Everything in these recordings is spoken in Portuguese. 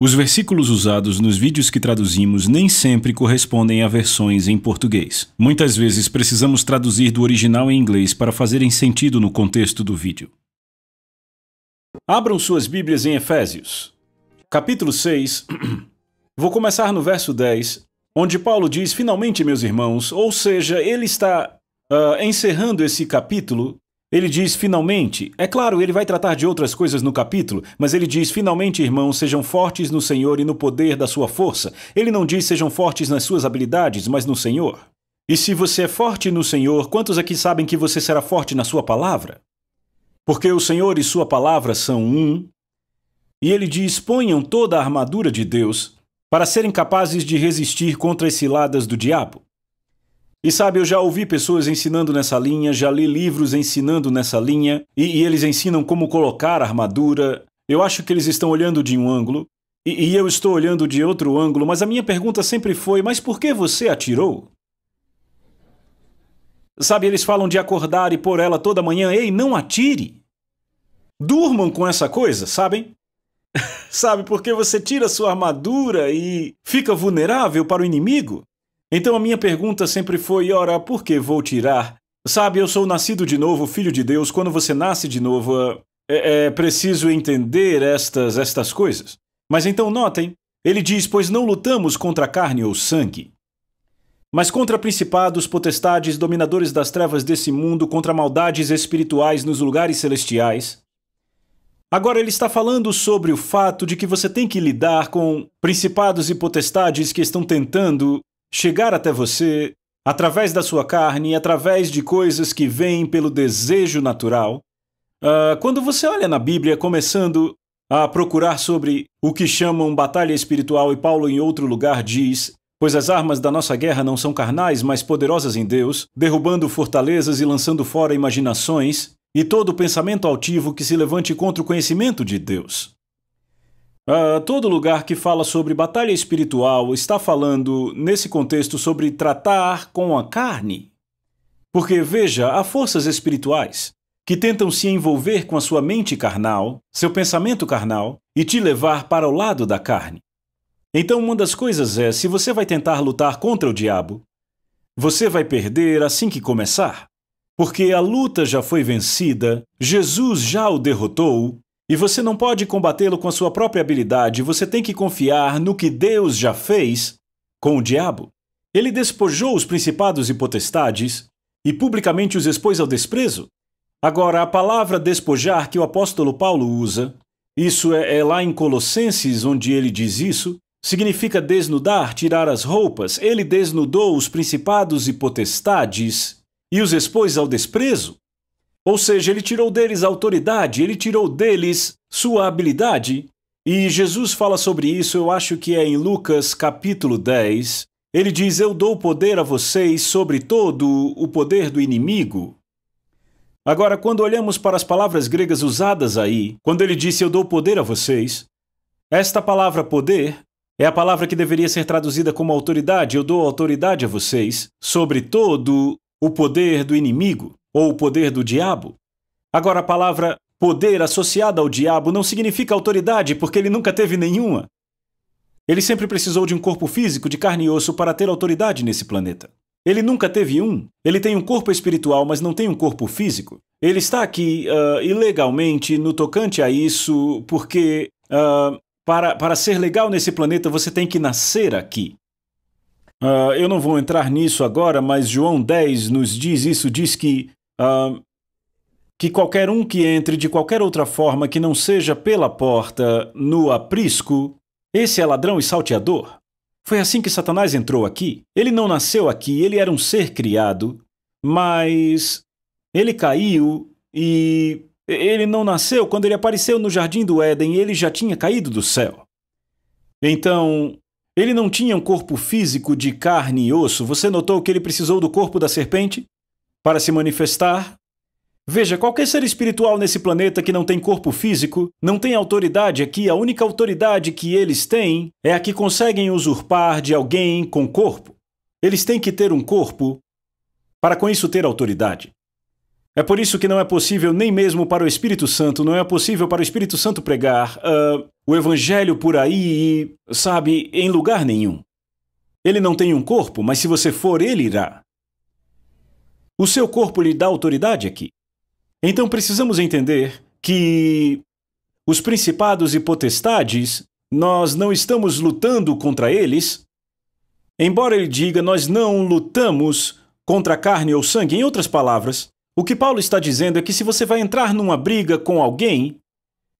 Os versículos usados nos vídeos que traduzimos nem sempre correspondem a versões em português. Muitas vezes precisamos traduzir do original em inglês para fazerem sentido no contexto do vídeo. Abram suas Bíblias em Efésios, capítulo 6. Vou começar no verso 10, onde Paulo diz: finalmente, meus irmãos, ou seja, ele está encerrando esse capítulo. Ele diz finalmente. É claro, ele vai tratar de outras coisas no capítulo, mas ele diz: finalmente, irmãos, sejam fortes no Senhor e no poder da sua força. Ele não diz sejam fortes nas suas habilidades, mas no Senhor. E se você é forte no Senhor, quantos aqui sabem que você será forte na sua palavra? Porque o Senhor e sua palavra são um. E ele diz: ponham toda a armadura de Deus para serem capazes de resistir contra as ciladas do diabo. E sabe, eu já ouvi pessoas ensinando nessa linha, já li livros ensinando nessa linha, e eles ensinam como colocar a armadura. Eu acho que eles estão olhando de um ângulo, e eu estou olhando de outro ângulo, mas a minha pergunta sempre foi: mas por que você atirou? Sabe, eles falam de acordar e pôr ela toda manhã. Ei, não atire! Durmam com essa coisa, sabem? Sabe, porque você tira sua armadura e fica vulnerável para o inimigo? Então a minha pergunta sempre foi: ora, por que vou tirar? Sabe, eu sou nascido de novo, filho de Deus. Quando você nasce de novo, é preciso entender estas coisas. Mas então notem, ele diz: pois não lutamos contra carne ou sangue, mas contra principados, potestades, dominadores das trevas desse mundo, contra maldades espirituais nos lugares celestiais. Agora ele está falando sobre o fato de que você tem que lidar com principados e potestades que estão tentando chegar até você através da sua carne, através de coisas que vêm pelo desejo natural. Quando você olha na Bíblia, começando a procurar sobre o que chamam batalha espiritual, e Paulo em outro lugar diz: pois as armas da nossa guerra não são carnais, mas poderosas em Deus, derrubando fortalezas e lançando fora imaginações e todo pensamento altivo que se levante contra o conhecimento de Deus. Todo lugar que fala sobre batalha espiritual está falando, nesse contexto, sobre tratar com a carne. Porque, veja, há forças espirituais que tentam se envolver com a sua mente carnal, seu pensamento carnal, e te levar para o lado da carne. Então, uma das coisas é, se você vai tentar lutar contra o diabo, você vai perder assim que começar. Porque a luta já foi vencida, Jesus já o derrotou, e você não pode combatê-lo com a sua própria habilidade, você tem que confiar no que Deus já fez com o diabo. Ele despojou os principados e potestades e publicamente os expôs ao desprezo. Agora, a palavra despojar que o apóstolo Paulo usa, isso é lá em Colossenses onde ele diz isso, significa desnudar, tirar as roupas. Ele desnudou os principados e potestades e os expôs ao desprezo. Ou seja, ele tirou deles a autoridade, ele tirou deles sua habilidade. E Jesus fala sobre isso, eu acho que é em Lucas capítulo 10. Ele diz: eu dou poder a vocês sobre todo o poder do inimigo. Agora, quando olhamos para as palavras gregas usadas aí, quando ele disse eu dou poder a vocês, esta palavra poder é a palavra que deveria ser traduzida como autoridade. Eu dou autoridade a vocês sobre todo o poder do inimigo, ou o poder do diabo. Agora, a palavra poder associada ao diabo não significa autoridade, porque ele nunca teve nenhuma. Ele sempre precisou de um corpo físico, de carne e osso, para ter autoridade nesse planeta. Ele nunca teve um. Ele tem um corpo espiritual, mas não tem um corpo físico. Ele está aqui ilegalmente no tocante a isso, porque para ser legal nesse planeta você tem que nascer aqui. Eu não vou entrar nisso agora, mas João 10 nos diz isso, diz que qualquer um que entre de qualquer outra forma que não seja pela porta, no aprisco, esse é ladrão e salteador. Foi assim que Satanás entrou aqui. Ele não nasceu aqui, ele era um ser criado, mas ele caiu e ele não nasceu quando ele apareceu no Jardim do Éden, ele já tinha caído do céu. Então, ele não tinha um corpo físico de carne e osso. Você notou que ele precisou do corpo da serpente para se manifestar? Veja, qualquer ser espiritual nesse planeta que não tem corpo físico, não tem autoridade aqui. A única autoridade que eles têm é a que conseguem usurpar de alguém com corpo. Eles têm que ter um corpo para com isso ter autoridade. É por isso que não é possível nem mesmo para o Espírito Santo, não é possível para o Espírito Santo pregar o evangelho por aí e, sabe, em lugar nenhum. Ele não tem um corpo, mas se você for, ele irá. O seu corpo lhe dá autoridade aqui. Então precisamos entender que os principados e potestades, nós não estamos lutando contra eles. Embora ele diga, nós não lutamos contra carne ou sangue. Em outras palavras, o que Paulo está dizendo é que se você vai entrar numa briga com alguém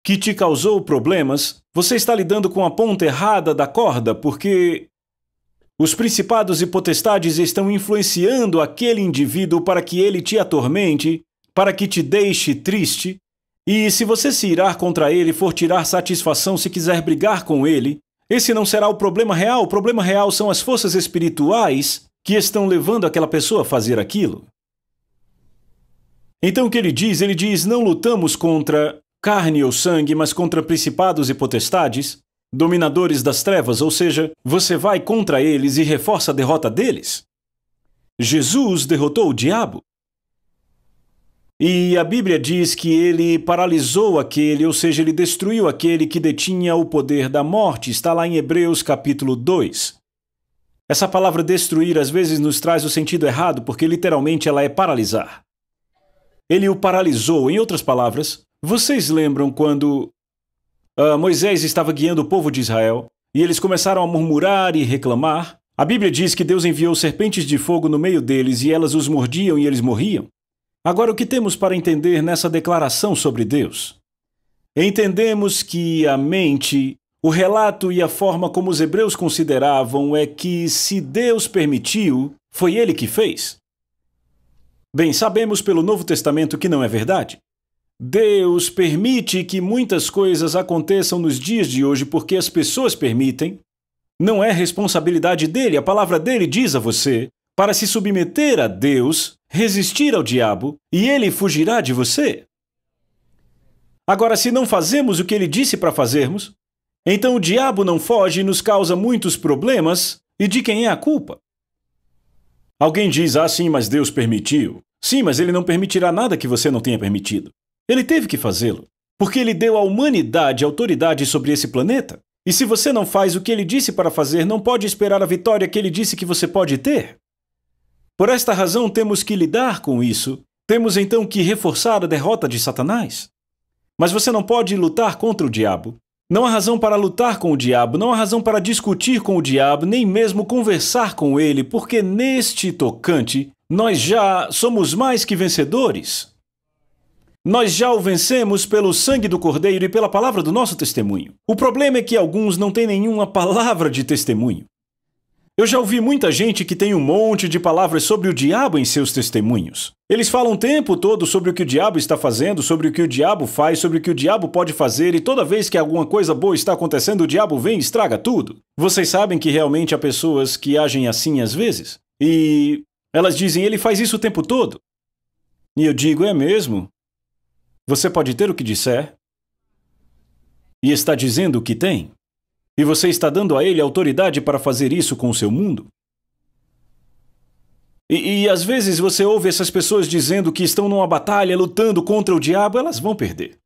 que te causou problemas, você está lidando com a ponta errada da corda, porque os principados e potestades estão influenciando aquele indivíduo para que ele te atormente, para que te deixe triste. E se você se irar contra ele e for tirar satisfação se quiser brigar com ele, esse não será o problema real. O problema real são as forças espirituais que estão levando aquela pessoa a fazer aquilo. Então o que ele diz, não lutamos contra carne ou sangue, mas contra principados e potestades, dominadores das trevas, ou seja, você vai contra eles e reforça a derrota deles. Jesus derrotou o diabo. E a Bíblia diz que ele paralisou aquele, ou seja, ele destruiu aquele que detinha o poder da morte. Está lá em Hebreus capítulo 2. Essa palavra destruir às vezes nos traz o sentido errado, porque literalmente ela é paralisar. Ele o paralisou. Em outras palavras, vocês lembram quando Moisés estava guiando o povo de Israel e eles começaram a murmurar e reclamar? A Bíblia diz que Deus enviou serpentes de fogo no meio deles e elas os mordiam e eles morriam. Agora, o que temos para entender nessa declaração sobre Deus? Entendemos que a mente, o relato e a forma como os hebreus consideravam é que se Deus permitiu, foi Ele que fez. Bem, sabemos pelo Novo Testamento que não é verdade. Deus permite que muitas coisas aconteçam nos dias de hoje porque as pessoas permitem. Não é responsabilidade dele. A palavra dele diz a você para se submeter a Deus, resistir ao diabo, e ele fugirá de você. Agora, se não fazemos o que ele disse para fazermos, então o diabo não foge e nos causa muitos problemas, e de quem é a culpa? Alguém diz, sim, mas Deus permitiu. Sim, mas ele não permitirá nada que você não tenha permitido. Ele teve que fazê-lo, porque ele deu à humanidade autoridade sobre esse planeta. E se você não faz o que ele disse para fazer, não pode esperar a vitória que ele disse que você pode ter. Por esta razão, temos que lidar com isso. Temos então que reforçar a derrota de Satanás. Mas você não pode lutar contra o diabo. Não há razão para lutar com o diabo, não há razão para discutir com o diabo, nem mesmo conversar com ele, porque neste tocante, nós já somos mais que vencedores. Nós já o vencemos pelo sangue do Cordeiro e pela palavra do nosso testemunho. O problema é que alguns não têm nenhuma palavra de testemunho. Eu já ouvi muita gente que tem um monte de palavras sobre o diabo em seus testemunhos. Eles falam o tempo todo sobre o que o diabo está fazendo, sobre o que o diabo faz, sobre o que o diabo pode fazer, e toda vez que alguma coisa boa está acontecendo, o diabo vem e estraga tudo. Vocês sabem que realmente há pessoas que agem assim às vezes? E elas dizem, ele faz isso o tempo todo. E eu digo, é mesmo? Você pode ter o que disser e está dizendo o que tem. E você está dando a ele autoridade para fazer isso com o seu mundo? E às vezes você ouve essas pessoas dizendo que estão numa batalha lutando contra o diabo, elas vão perder.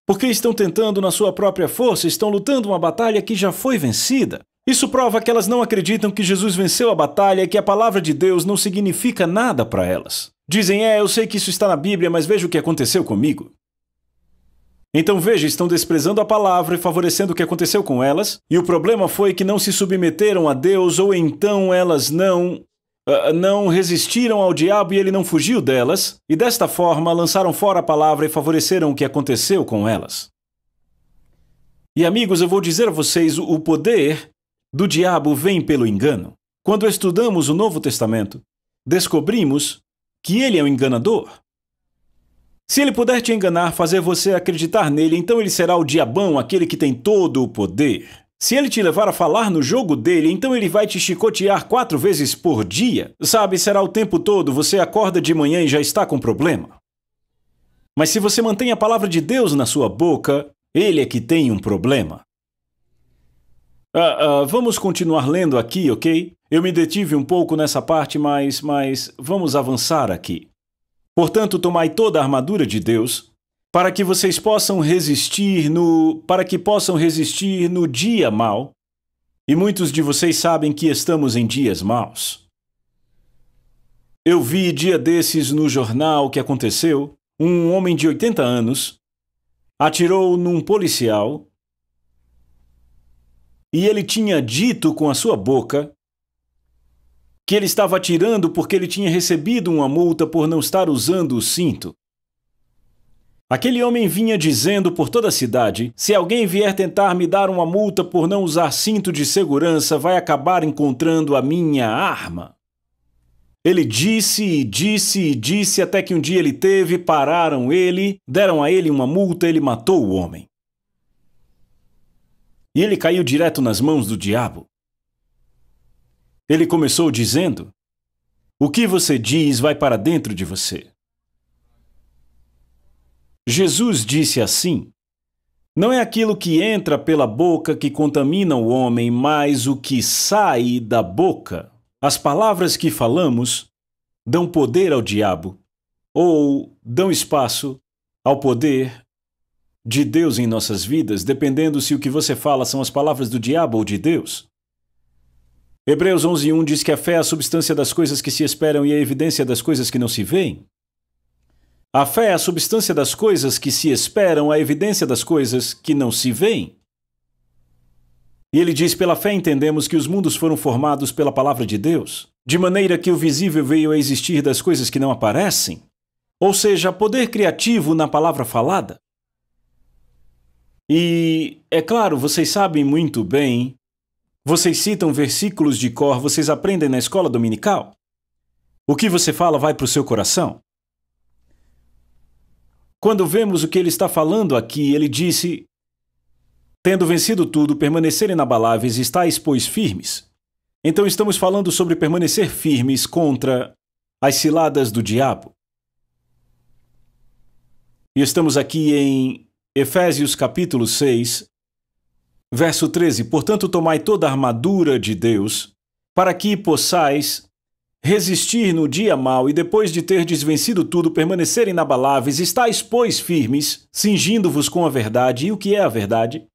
Porque estão tentando na sua própria força, estão lutando uma batalha que já foi vencida. Isso prova que elas não acreditam que Jesus venceu a batalha e que a palavra de Deus não significa nada para elas. Dizem, eu sei que isso está na Bíblia, mas veja o que aconteceu comigo. Então veja, estão desprezando a palavra e favorecendo o que aconteceu com elas, e o problema foi que não se submeteram a Deus, ou então elas não resistiram ao diabo e ele não fugiu delas, e desta forma lançaram fora a palavra e favoreceram o que aconteceu com elas. E amigos, eu vou dizer a vocês, o poder do diabo vem pelo engano. Quando estudamos o Novo Testamento, descobrimos que ele é o enganador. Se ele puder te enganar, fazer você acreditar nele, então ele será o diabão, aquele que tem todo o poder. Se ele te levar a falar no jogo dele, então ele vai te chicotear 4 vezes por dia. Sabe, será o tempo todo, você acorda de manhã e já está com problema. Mas se você mantém a palavra de Deus na sua boca, ele é que tem um problema. Vamos continuar lendo aqui, ok? Eu me detive um pouco nessa parte, mas vamos avançar aqui. Portanto, tomai toda a armadura de Deus, para que vocês possam resistir no dia mau. E muitos de vocês sabem que estamos em dias maus. Eu vi dia desses no jornal que aconteceu. Um homem de 80 anos atirou num policial e ele tinha dito com a sua boca que ele estava atirando porque ele tinha recebido uma multa por não estar usando o cinto. Aquele homem vinha dizendo por toda a cidade: se alguém vier tentar me dar uma multa por não usar cinto de segurança, vai acabar encontrando a minha arma. Ele disse e disse e disse até que um dia ele teve, pararam ele, deram a ele uma multa, ele matou o homem. E ele caiu direto nas mãos do diabo. Ele começou dizendo: o que você diz vai para dentro de você. Jesus disse assim: não é aquilo que entra pela boca que contamina o homem, mas o que sai da boca. As palavras que falamos dão poder ao diabo, ou dão espaço ao poder de Deus em nossas vidas, dependendo se o que você fala são as palavras do diabo ou de Deus. Hebreus 11:1 diz que a fé é a substância das coisas que se esperam e a evidência das coisas que não se veem. A fé é a substância das coisas que se esperam, a evidência das coisas que não se veem. E ele diz: pela fé entendemos que os mundos foram formados pela palavra de Deus, de maneira que o visível veio a existir das coisas que não aparecem. Ou seja, poder criativo na palavra falada. E, é claro, vocês sabem muito bem, vocês citam versículos de cor, vocês aprendem na escola dominical. O que você fala vai para o seu coração. Quando vemos o que ele está falando aqui, ele disse: tendo vencido tudo, permanecerem inabaláveis, estáis, pois, firmes. Então estamos falando sobre permanecer firmes contra as ciladas do diabo. E estamos aqui em Efésios capítulo 6, verso 13. Portanto, tomai toda a armadura de Deus, para que possais resistir no dia mau e depois de terdes vencido tudo, permanecer inabaláveis, estáis, pois, firmes, cingindo-vos com a verdade. E o que é a verdade?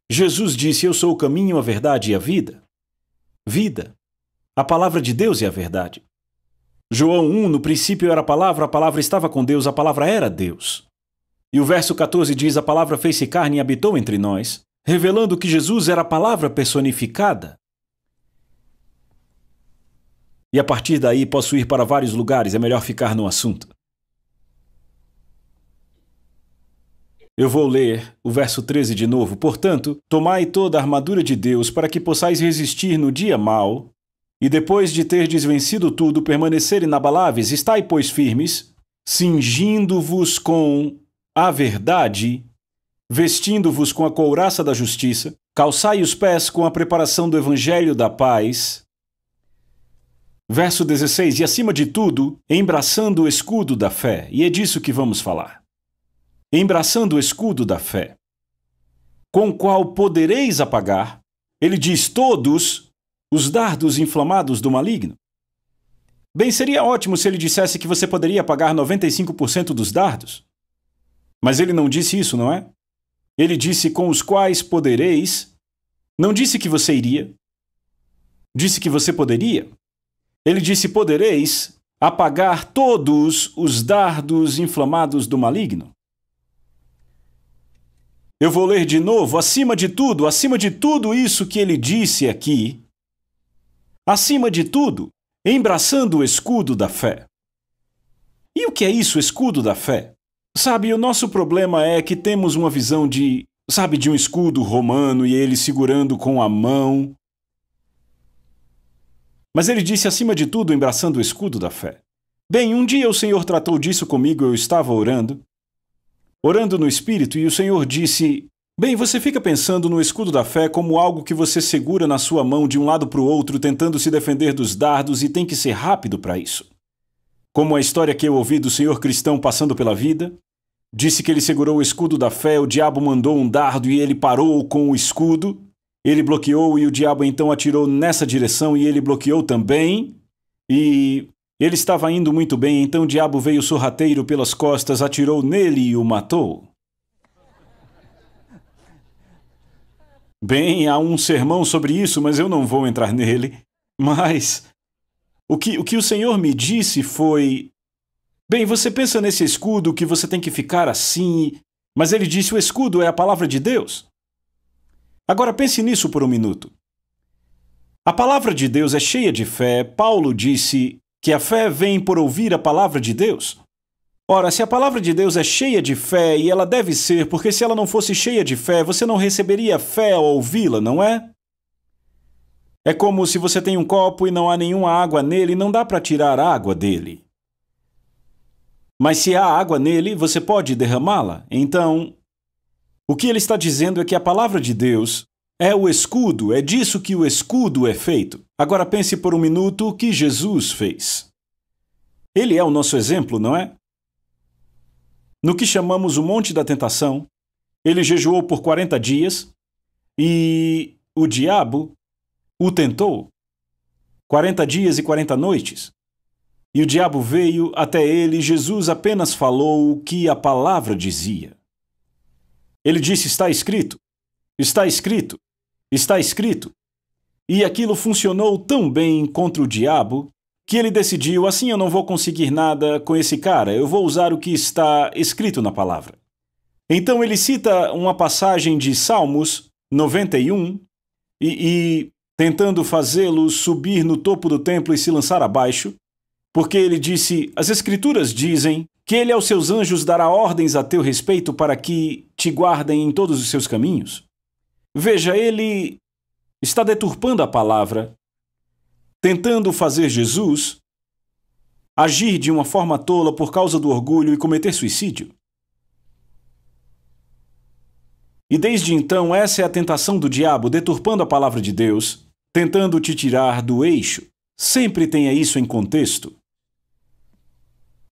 Jesus disse: eu sou o caminho, a verdade e a vida. Vida. A palavra de Deus é a verdade. João 1, no princípio era a palavra estava com Deus, a palavra era Deus. E o verso 14 diz: a palavra fez-se carne e habitou entre nós, revelando que Jesus era a palavra personificada. E a partir daí posso ir para vários lugares, é melhor ficar no assunto. Eu vou ler o verso 13 de novo. Portanto, tomai toda a armadura de Deus para que possais resistir no dia mau, e depois de terdes vencido tudo, permanecer inabaláveis, estai, pois, firmes, cingindo-vos com a verdade, vestindo-vos com a couraça da justiça, calçai os pés com a preparação do evangelho da paz. Verso 16, e acima de tudo, embraçando o escudo da fé. E é disso que vamos falar. Embraçando o escudo da fé, com o qual podereis apagar, ele diz, todos os dardos inflamados do maligno. Bem, seria ótimo se ele dissesse que você poderia apagar 95% dos dardos. Mas ele não disse isso, não é? Ele disse com os quais podereis. Não disse que você iria. Disse que você poderia. Ele disse: podereis apagar todos os dardos inflamados do maligno. Eu vou ler de novo, acima de tudo isso que ele disse aqui, acima de tudo, embraçando o escudo da fé. E o que é isso, escudo da fé? Sabe, o nosso problema é que temos uma visão de um escudo romano e ele segurando com a mão. Mas ele disse, acima de tudo, embraçando o escudo da fé. Bem, um dia o Senhor tratou disso comigo, eu estava orando no Espírito, e o Senhor disse, bem, você fica pensando no escudo da fé como algo que você segura na sua mão de um lado para o outro, tentando se defender dos dardos, e tem que ser rápido para isso. Como a história que eu ouvi do senhor cristão passando pela vida, disse que ele segurou o escudo da fé, o diabo mandou um dardo e ele parou com o escudo, ele bloqueou e o diabo então atirou nessa direção e ele bloqueou também, e Ele estava indo muito bem, então o diabo veio sorrateiro pelas costas, atirou nele e o matou. Bem, há um sermão sobre isso, mas eu não vou entrar nele. Mas o que o Senhor me disse foi: bem, você pensa nesse escudo que você tem que ficar assim, mas ele disse: o escudo é a palavra de Deus. Agora pense nisso por um minuto. A palavra de Deus é cheia de fé. Paulo disse que a fé vem por ouvir a palavra de Deus. Ora, se a palavra de Deus é cheia de fé, e ela deve ser, porque se ela não fosse cheia de fé, você não receberia fé ao ouvi-la, não é? É como se você tem um copo e não há nenhuma água nele, não dá para tirar água dele. Mas se há água nele, você pode derramá-la. Então, o que ele está dizendo é que a palavra de Deus é o escudo, é disso que o escudo é feito. Agora pense por um minuto o que Jesus fez. Ele é o nosso exemplo, não é? No que chamamos o Monte da Tentação, ele jejuou por 40 dias e o diabo o tentou 40 dias e 40 noites. E o diabo veio até ele e Jesus apenas falou o que a palavra dizia. Ele disse: está escrito, está escrito, está escrito. E aquilo funcionou tão bem contra o diabo que ele decidiu: assim eu não vou conseguir nada com esse cara, eu vou usar o que está escrito na palavra. Então ele cita uma passagem de Salmos 91 e tentando fazê-lo subir no topo do templo e se lançar abaixo, porque ele disse: as Escrituras dizem que ele aos seus anjos dará ordens a teu respeito para que te guardem em todos os seus caminhos. Veja, ele está deturpando a palavra, tentando fazer Jesus agir de uma forma tola por causa do orgulho e cometer suicídio. E desde então, essa é a tentação do diabo, deturpando a palavra de Deus, tentando te tirar do eixo. Sempre tenha isso em contexto.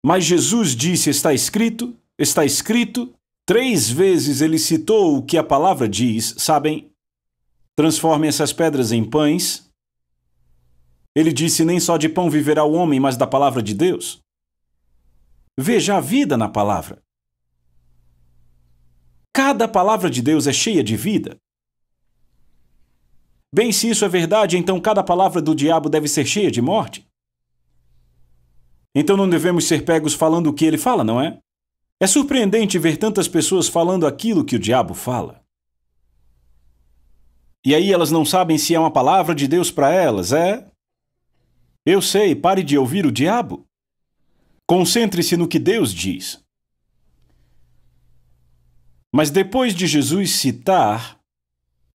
Mas Jesus disse: está escrito, está escrito. 3 vezes ele citou o que a palavra diz, sabem? Transforme essas pedras em pães. Ele disse: nem só de pão viverá o homem, mas da palavra de Deus. Veja a vida na palavra. Cada palavra de Deus é cheia de vida. Bem, se isso é verdade, então cada palavra do diabo deve ser cheia de morte. Então não devemos ser pegos falando o que ele fala, não é? É surpreendente ver tantas pessoas falando aquilo que o diabo fala. E aí elas não sabem se é uma palavra de Deus para elas, é? Eu sei, pare de ouvir o diabo. Concentre-se no que Deus diz. Mas depois de Jesus citar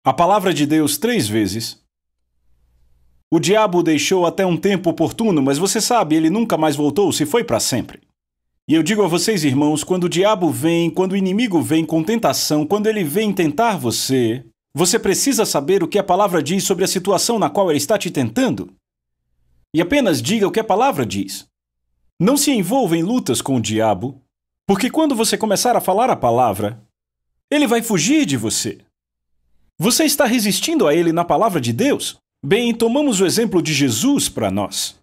a palavra de Deus 3 vezes, o diabo o deixou até um tempo oportuno, mas você sabe, ele nunca mais voltou, se foi para sempre. E eu digo a vocês, irmãos, quando o diabo vem, quando o inimigo vem com tentação, quando ele vem tentar você, você precisa saber o que a palavra diz sobre a situação na qual ele está te tentando. E apenas diga o que a palavra diz. Não se envolva em lutas com o diabo, porque quando você começar a falar a palavra, ele vai fugir de você. Você está resistindo a ele na palavra de Deus? Bem, tomamos o exemplo de Jesus para nós.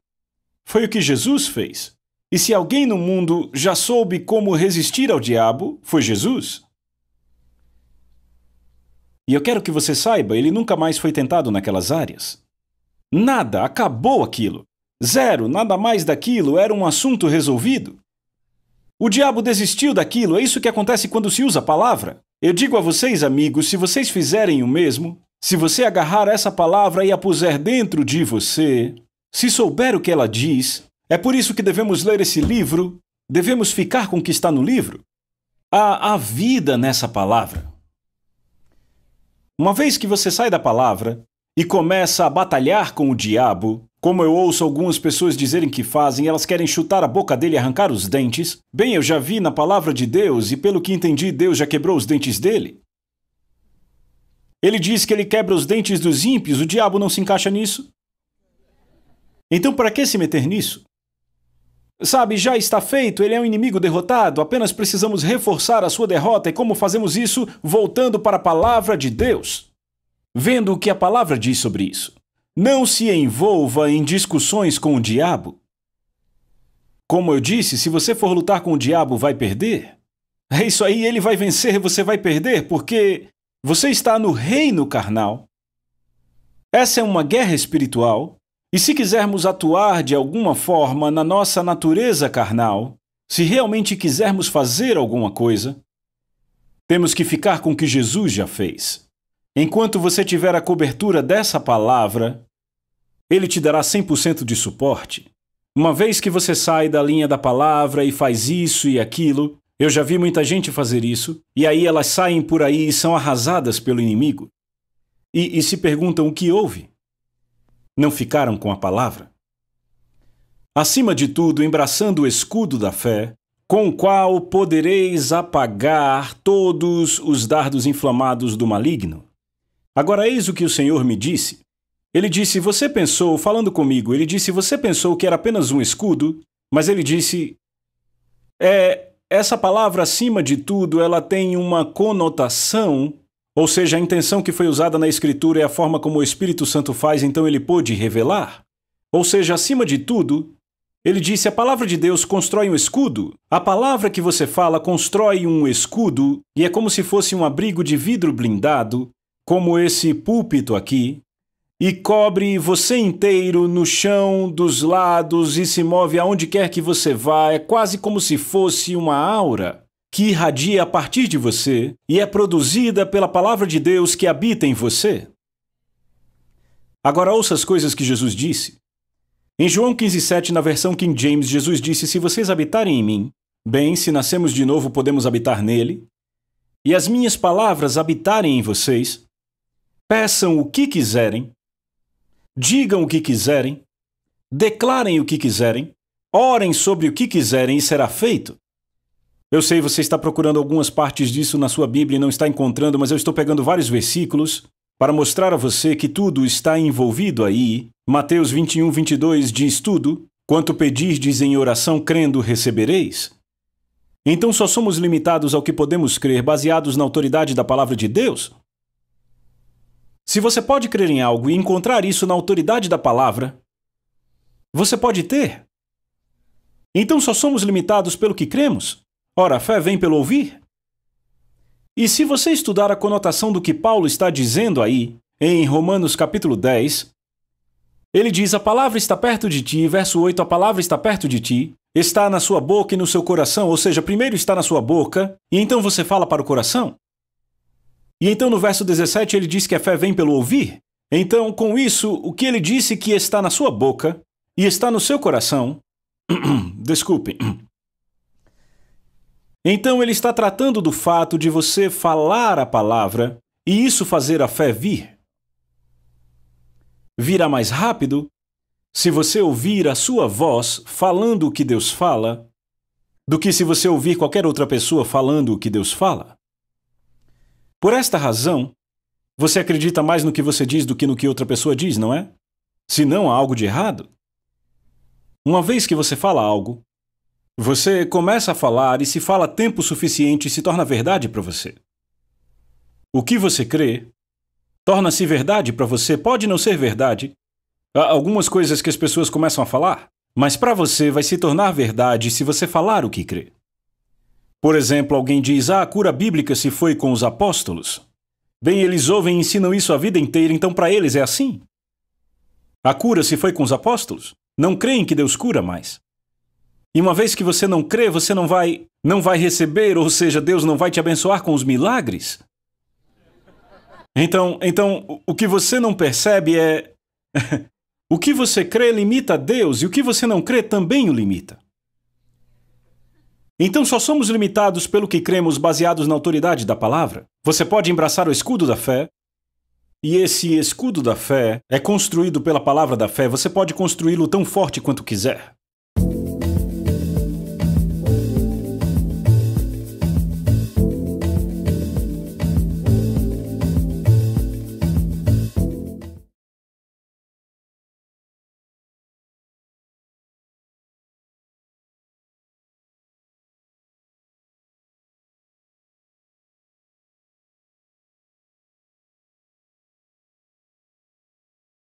Foi o que Jesus fez. E se alguém no mundo já soube como resistir ao diabo, foi Jesus. E eu quero que você saiba, ele nunca mais foi tentado naquelas áreas. Nada, acabou aquilo. 0, nada mais daquilo, era um assunto resolvido. O diabo desistiu daquilo, é isso que acontece quando se usa a palavra. Eu digo a vocês, amigos, se vocês fizerem o mesmo, se você agarrar essa palavra e a puser dentro de você, se souber o que ela diz, é por isso que devemos ler esse livro, devemos ficar com o que está no livro. Há vida nessa palavra. Uma vez que você sai da palavra e começa a batalhar com o diabo, como eu ouço algumas pessoas dizerem que fazem, elas querem chutar a boca dele e arrancar os dentes. Bem, eu já vi na palavra de Deus e pelo que entendi, Deus já quebrou os dentes dele. Ele diz que ele quebra os dentes dos ímpios, o diabo não se encaixa nisso. Então para que se meter nisso? Sabe, já está feito, ele é um inimigo derrotado, apenas precisamos reforçar a sua derrota. E como fazemos isso? Voltando para a palavra de Deus. Vendo o que a palavra diz sobre isso. Não se envolva em discussões com o diabo. Como eu disse, se você for lutar com o diabo, vai perder. É isso aí, ele vai vencer, você vai perder, porque você está no reino carnal. Essa é uma guerra espiritual, e se quisermos atuar de alguma forma na nossa natureza carnal, se realmente quisermos fazer alguma coisa, temos que ficar com o que Jesus já fez. Enquanto você tiver a cobertura dessa palavra, Ele te dará 100% de suporte. Uma vez que você sai da linha da palavra e faz isso e aquilo, eu já vi muita gente fazer isso, e aí elas saem por aí e são arrasadas pelo inimigo. E se perguntam o que houve. Não ficaram com a palavra? Acima de tudo, embraçando o escudo da fé, com o qual podereis apagar todos os dardos inflamados do maligno. Agora eis o que o Senhor me disse. Ele disse, você pensou, falando comigo, ele disse, você pensou que era apenas um escudo, mas ele disse, essa palavra acima de tudo, ela tem uma conotação, ou seja, a intenção que foi usada na Escritura é a forma como o Espírito Santo faz, então ele pôde revelar. Ou seja, acima de tudo, ele disse, a palavra de Deus constrói um escudo. A palavra que você fala constrói um escudo, e é como se fosse um abrigo de vidro blindado, como esse púlpito aqui, e cobre você inteiro no chão, dos lados e se move aonde quer que você vá. É quase como se fosse uma aura que irradia a partir de você e é produzida pela palavra de Deus que habita em você. Agora ouça as coisas que Jesus disse. Em João 15,7, na versão King James, Jesus disse, se vocês habitarem em mim, bem, se nascemos de novo podemos habitar nele, e as minhas palavras habitarem em vocês, peçam o que quiserem, digam o que quiserem, declarem o que quiserem, orem sobre o que quiserem e será feito. Eu sei, você está procurando algumas partes disso na sua Bíblia e não está encontrando, mas eu estou pegando vários versículos para mostrar a você que tudo está envolvido aí. Mateus 21, 22 diz tudo, quanto pedirdes em oração crendo recebereis. Então só somos limitados ao que podemos crer baseados na autoridade da palavra de Deus? Se você pode crer em algo e encontrar isso na autoridade da palavra, você pode ter. Então só somos limitados pelo que cremos? Ora, a fé vem pelo ouvir? E se você estudar a conotação do que Paulo está dizendo aí, em Romanos capítulo 10, ele diz, a palavra está perto de ti, verso 8, a palavra está perto de ti, está na sua boca e no seu coração, ou seja, primeiro está na sua boca, e então você fala para o coração. E então no verso 17 ele diz que a fé vem pelo ouvir. Então, com isso, o que ele disse que está na sua boca e está no seu coração... Desculpe. Então ele está tratando do fato de você falar a palavra e isso fazer a fé vir. Virá mais rápido se você ouvir a sua voz falando o que Deus fala do que se você ouvir qualquer outra pessoa falando o que Deus fala. Por esta razão, você acredita mais no que você diz do que no que outra pessoa diz, não é? Se não, há algo de errado. Uma vez que você fala algo, você começa a falar e se fala tempo suficiente se torna verdade para você. O que você crê torna-se verdade para você, pode não ser verdade. Há algumas coisas que as pessoas começam a falar, mas para você vai se tornar verdade se você falar o que crê. Por exemplo, alguém diz, a cura bíblica se foi com os apóstolos. Bem, eles ouvem e ensinam isso a vida inteira, então para eles é assim. A cura se foi com os apóstolos. Não creem que Deus cura mais. E uma vez que você não crê, você não vai receber, ou seja, Deus não vai te abençoar com os milagres. Então, o que você não percebe é... o que você crê limita Deus e o que você não crê também o limita. Então só somos limitados pelo que cremos baseados na autoridade da palavra. Você pode embraçar o escudo da fé, e esse escudo da fé é construído pela palavra da fé. Você pode construí-lo tão forte quanto quiser.